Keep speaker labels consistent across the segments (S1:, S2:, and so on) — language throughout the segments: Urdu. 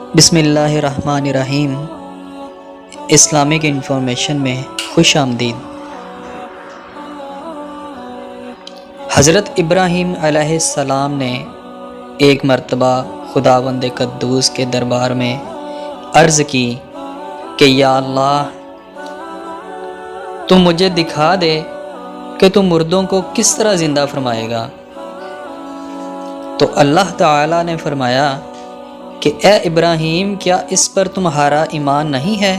S1: بسم اللہ الرحمن الرحیم۔ اسلامک انفارمیشن میں خوش آمدید۔ حضرت ابراہیم علیہ السلام نے ایک مرتبہ خداوند قدوس کے دربار میں عرض کی کہ یا اللہ، تو مجھے دکھا دے کہ تو مردوں کو کس طرح زندہ فرمائے گا۔ تو اللہ تعالیٰ نے فرمایا کہ اے ابراہیم، کیا اس پر تمہارا ایمان نہیں ہے؟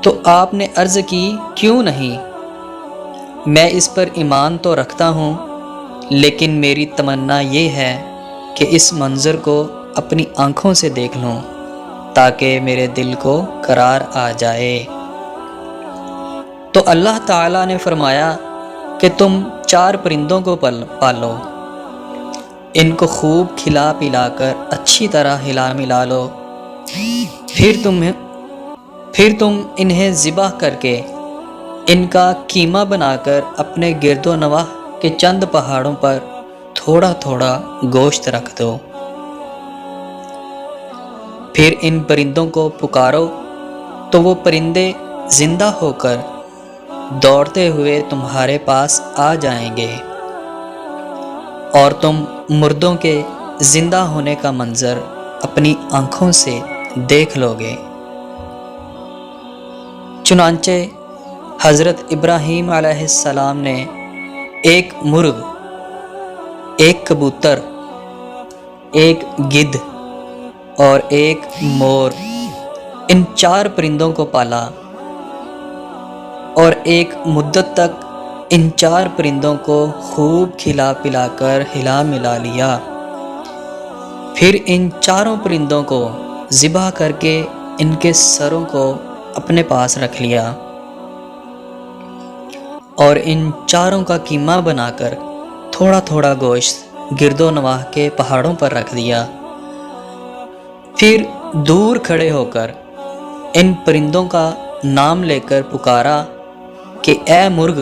S1: تو آپ نے عرض کی کیوں نہیں؟ میں اس پر ایمان تو رکھتا ہوں، لیکن میری تمنا یہ ہے کہ اس منظر کو اپنی آنکھوں سے دیکھ لوں تاکہ میرے دل کو قرار آ جائے۔ تو اللہ تعالیٰ نے فرمایا کہ تم 4 پرندوں کو پالو، ان کو خوب کھلا پلا کر اچھی طرح ہلا ملا لو، پھر تم انہیں ذبح کر کے ان کا قیمہ بنا کر اپنے گرد و نواح کے چند پہاڑوں پر تھوڑا تھوڑا گوشت رکھ دو۔ پھر ان پرندوں کو پکارو تو وہ پرندے زندہ ہو کر دوڑتے ہوئے تمہارے پاس آ جائیں گے، اور تم مردوں کے زندہ ہونے کا منظر اپنی آنکھوں سے دیکھ لو گے۔ چنانچہ حضرت ابراہیم علیہ السلام نے ایک مرغ، ایک کبوتر، ایک گدھ اور ایک مور، ان 4 پرندوں کو پالا، اور ایک مدت تک ان 4 پرندوں کو خوب کھلا پلا کر ہلا ملا لیا۔ پھر ان 4 پرندوں کو ذبح کر کے ان کے سروں کو اپنے پاس رکھ لیا، اور ان 4 کا قیمہ بنا کر تھوڑا تھوڑا گوشت گرد و نواح کے پہاڑوں پر رکھ دیا۔ پھر دور کھڑے ہو کر ان پرندوں کا نام لے کر پکارا کہ اے مرغ،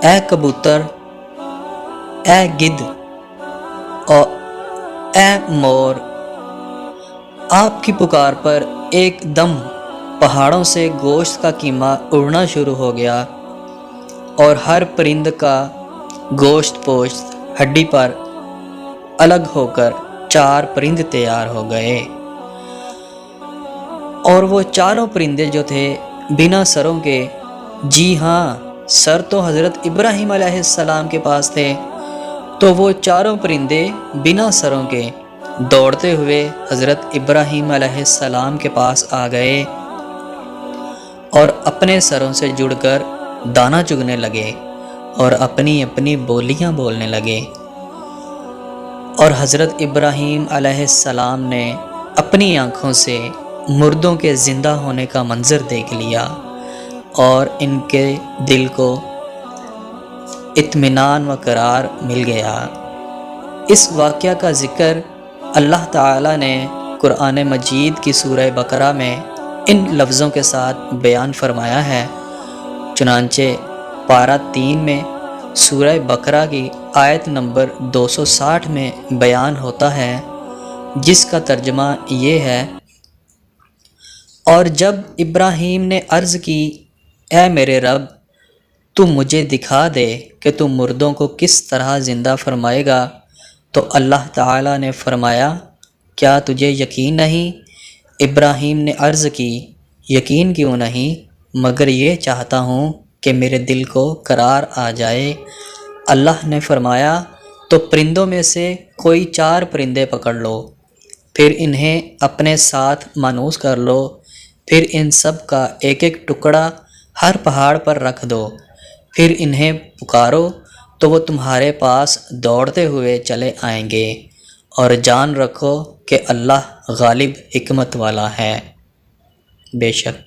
S1: اے کبوتر، اے گدھ اور اے مور۔ آپ کی پکار پر ایک دم پہاڑوں سے گوشت کا قیمہ اڑنا شروع ہو گیا، اور ہر پرند کا گوشت پوشت ہڈی پر الگ ہو کر 4 پرند تیار ہو گئے، اور وہ 4 پرندے جو تھے بنا سروں کے، جی ہاں، سر تو حضرت ابراہیم علیہ السلام کے پاس تھے، تو وہ 4 پرندے بنا سروں کے دوڑتے ہوئے حضرت ابراہیم علیہ السلام کے پاس آ گئے، اور اپنے سروں سے جڑ کر دانہ چگنے لگے اور اپنی اپنی بولیاں بولنے لگے۔ اور حضرت ابراہیم علیہ السلام نے اپنی آنکھوں سے مردوں کے زندہ ہونے کا منظر دیکھ لیا، اور ان کے دل کو اطمینان و قرار مل گیا۔ اس واقعہ کا ذکر اللہ تعالیٰ نے قرآن مجید کی سورہ بقرہ میں ان لفظوں کے ساتھ بیان فرمایا ہے۔ چنانچہ پارہ 3 میں سورہ بقرہ کی آیت نمبر 260 میں بیان ہوتا ہے، جس کا ترجمہ یہ ہے: اور جب ابراہیم نے عرض کی اے میرے رب، تو مجھے دکھا دے کہ تو مردوں کو کس طرح زندہ فرمائے گا، تو اللہ تعالیٰ نے فرمایا کیا تجھے یقین نہیں؟ ابراہیم نے عرض کی یقین کیوں نہیں، مگر یہ چاہتا ہوں کہ میرے دل کو قرار آ جائے۔ اللہ نے فرمایا تو پرندوں میں سے کوئی 4 پرندے پکڑ لو، پھر انہیں اپنے ساتھ مانوس کر لو، پھر ان سب کا ایک ایک ٹکڑا ہر پہاڑ پر رکھ دو، پھر انہیں پکارو تو وہ تمہارے پاس دوڑتے ہوئے چلے آئیں گے، اور جان رکھو کہ اللہ غالب حکمت والا ہے۔ بے شک